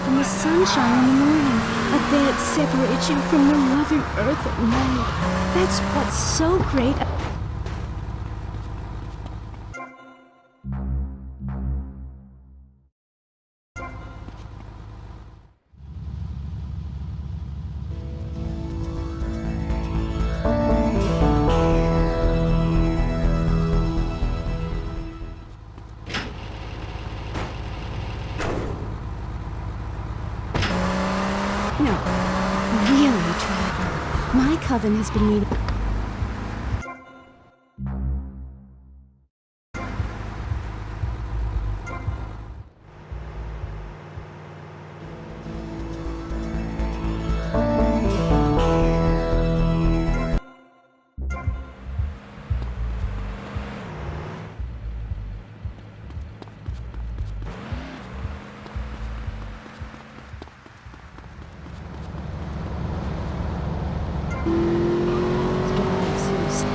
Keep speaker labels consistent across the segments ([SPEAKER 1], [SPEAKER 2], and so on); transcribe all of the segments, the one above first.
[SPEAKER 1] in the sunshine in the morning. A bed separates you from the loving earth at night. That's what's so great. No, really, Trevor. My coven has been meeting.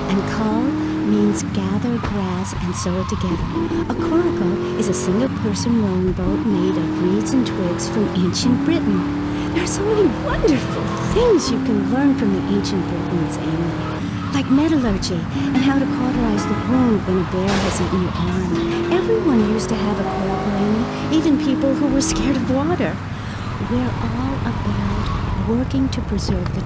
[SPEAKER 1] And call means gather grass and sew it together. A coracle is a single-person rowing boat made of reeds and twigs from ancient Britain. There are so many wonderful things you can learn from the ancient Britons, Amy. Like metallurgy and how to cauterize the wound when a bear has eaten your arm. Everyone used to have a coracle, Amy, even people who were scared of water. We're all about working to preserve the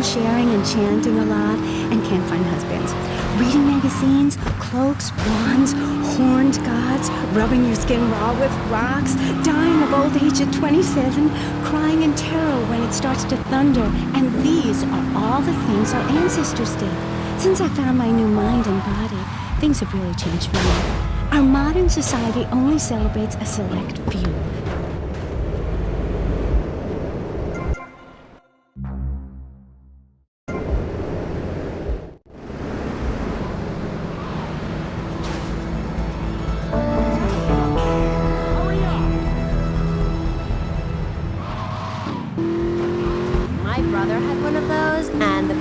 [SPEAKER 1] sharing and chanting a lot and can't find husbands. Reading magazines, cloaks, wands, horned gods, rubbing your skin raw with rocks, dying of old age at 27, crying in terror when it starts to thunder. And these are all the things our ancestors did. Since I found my new mind and body, things have really changed for me. Our modern society only celebrates a select few.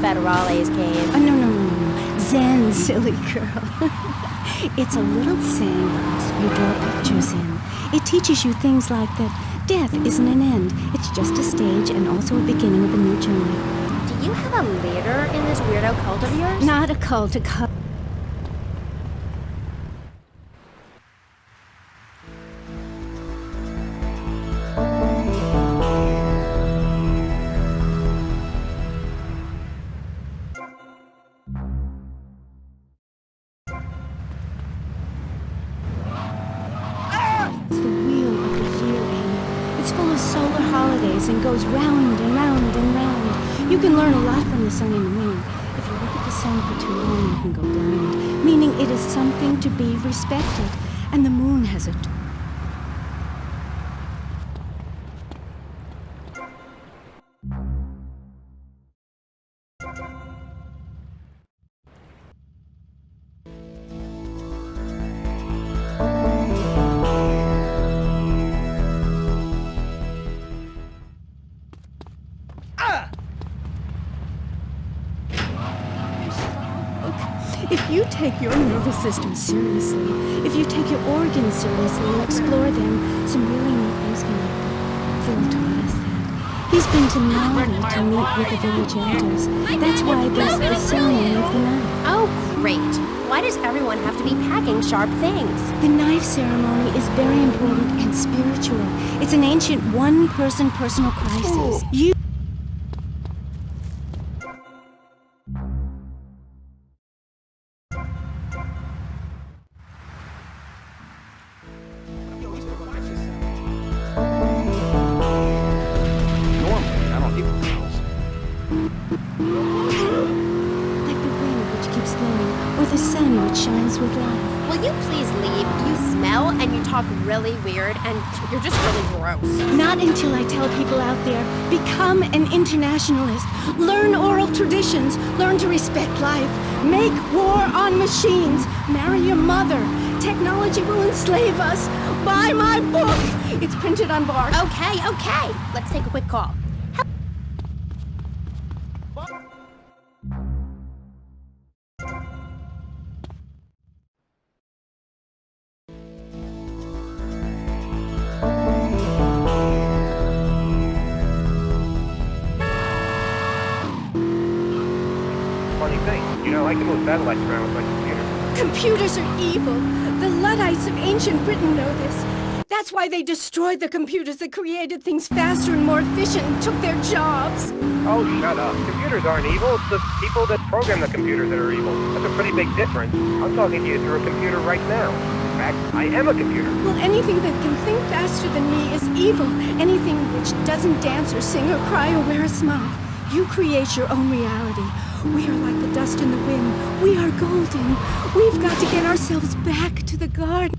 [SPEAKER 2] Federales came.
[SPEAKER 1] Oh, no. Zen, silly girl. It's a little sandbox you draw pictures in. It teaches you things like that death isn't an end. It's just a stage and also a beginning of a new journey.
[SPEAKER 2] Do you have a leader in this weirdo cult of yours?
[SPEAKER 1] Not a cult, a cult. And goes round and round and round. You can learn a lot from the sun and the moon. If you look at the sun for too long, you can go blind, meaning it is something to be respected. And the moon has a If you take your nervous system seriously, if you take your organs seriously and explore them, some really neat things can happen. Phil taught us that. He's been to Magnate to meet with the village elders. That's why there's the ceremony of the knife.
[SPEAKER 2] Oh, great. Why does everyone have to be packing sharp things?
[SPEAKER 1] The knife ceremony is very important and spiritual. It's an ancient one-person personal crisis. You like the wind which keeps blowing or the sun which shines with life.
[SPEAKER 2] Will you please leave? You smell and you talk really weird and you're just really gross.
[SPEAKER 1] Not until I tell people out there, become an internationalist. Learn oral traditions. Learn to respect life. Make war on machines. Marry your mother. Technology will enslave us. Buy my book. It's printed on bark.
[SPEAKER 2] Okay. Let's take a quick call.
[SPEAKER 3] Funny thing, I can move satellites around with my computer.
[SPEAKER 1] Computers are evil. The Luddites of ancient Britain know this. That's why they destroyed the computers that created things faster and more efficient and took their jobs.
[SPEAKER 3] Oh, shut up. Computers aren't evil. It's the people that program the computers that are evil. That's a pretty big difference. I'm talking to you through a computer right now. In fact, I am a computer.
[SPEAKER 1] Well, anything that can think faster than me is evil. Anything which doesn't dance or sing or cry or wear a smile. You create your own reality. We are like the dust in the wind. We are golden. We've got to get ourselves back to the garden.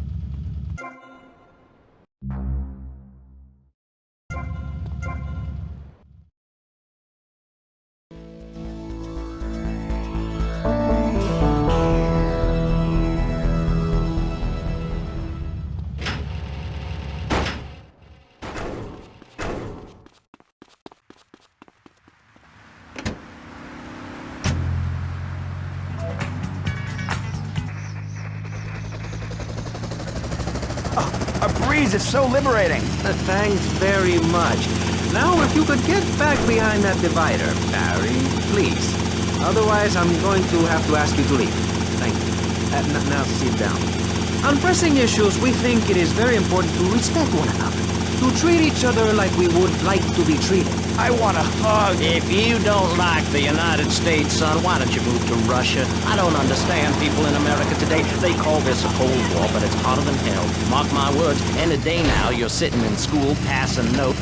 [SPEAKER 4] A breeze is so liberating.
[SPEAKER 5] Thanks very much. Now, if you could get back behind that divider, Barry, please. Otherwise, I'm going to have to ask you to leave. Thank you. Now sit down. On pressing issues, we think it is very important to respect one another. To treat each other like we would like to be treated.
[SPEAKER 4] I want a hug.
[SPEAKER 6] If you don't like the United States, son, why don't you move to Russia? I don't understand people in America today. They call this a Cold War, but it's hotter than hell. Mark my words, any day now, you're sitting in school, passing notes.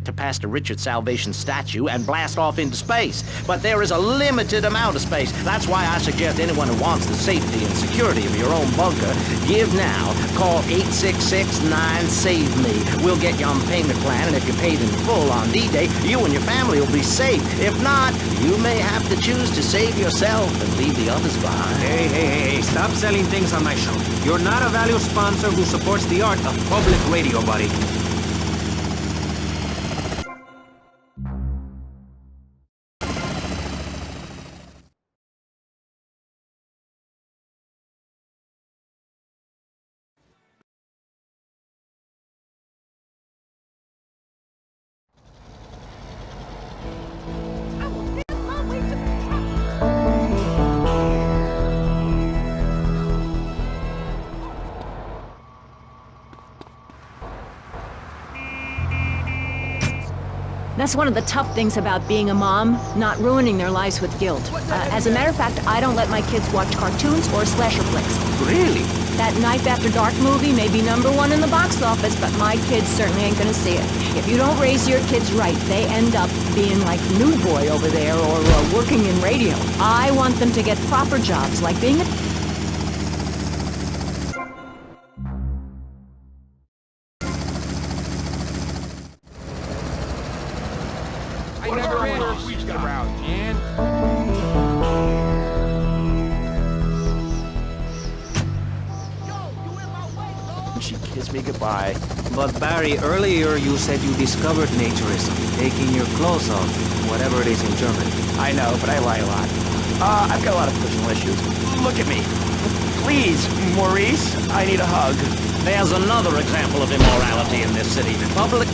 [SPEAKER 6] To pass the Richard Salvation statue and blast off into space. But there is a limited amount of space. That's why I suggest anyone who wants the safety and security of your own bunker, give now. Call 866-9-SAVE-ME. We'll get you on the payment plan, and if you're paid in full on D-Day, you and your family will be safe. If not, you may have to choose to save yourself and leave the others behind.
[SPEAKER 5] Hey, stop selling things on my show. You're not a value sponsor who supports the art of public radio, buddy.
[SPEAKER 7] That's one of the tough things about being a mom, not ruining their lives with guilt. As a matter of fact, I don't let my kids watch cartoons or slasher flicks.
[SPEAKER 5] Really?
[SPEAKER 7] That Knife After Dark movie may be #1 in the box office, but my kids certainly ain't gonna see it. If you don't raise your kids right, they end up being like New Boy over there or working in radio. I want them to get proper jobs, like being a...
[SPEAKER 4] I never ran her sweet around, man.
[SPEAKER 6] She kissed me goodbye.
[SPEAKER 5] But Barry, earlier you said you discovered naturism, taking your clothes off, whatever it is in German.
[SPEAKER 4] I know, but I lie a lot. I've got a lot of personal issues. Look at me. Please, Maurice, I need a hug.
[SPEAKER 6] There's another example of immorality in this city. Public...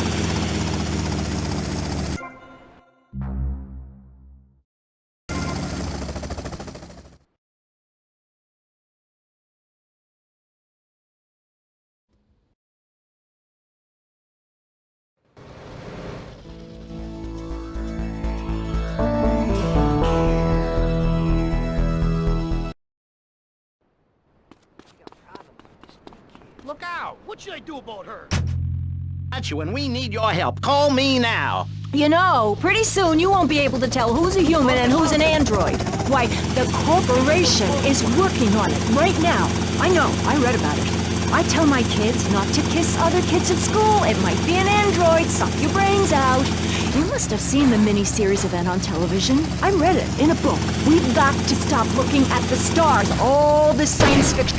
[SPEAKER 4] should I do about her?
[SPEAKER 6] Got you, and we need your help. Call me now.
[SPEAKER 7] You know, pretty soon you won't be able to tell who's a human and who's an android. Why, the corporation is working on it right now. I know, I read about it. I tell my kids not to kiss other kids at school. It might be an android, suck your brains out. You must have seen the mini-series event on television. I read it in a book. We've got to stop looking at the stars. All this science fiction.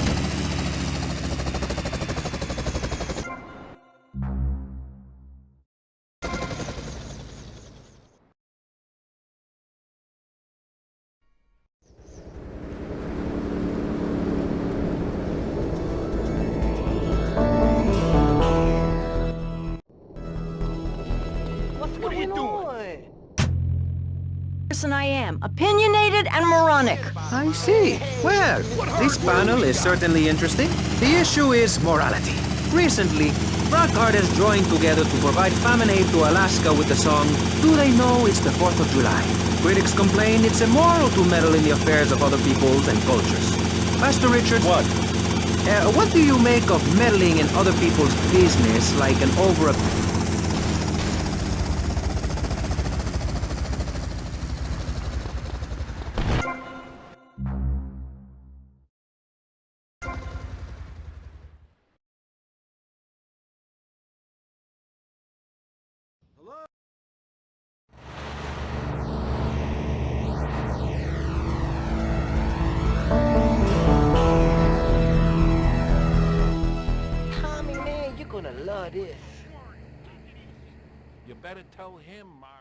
[SPEAKER 4] What are you doing?
[SPEAKER 7] Person I am, opinionated and moronic.
[SPEAKER 5] I see. Well, this panel is certainly interesting. The issue is morality. Recently, rock artists joined together to provide famine aid to Alaska with the song, Do They Know It's the 4th of July? Critics complain it's immoral to meddle in the affairs of other peoples and cultures. Pastor Richards, what do you make of meddling in other people's business like an over...
[SPEAKER 8] Tommy, man, you're gonna love this.
[SPEAKER 9] You better tell him, Mark.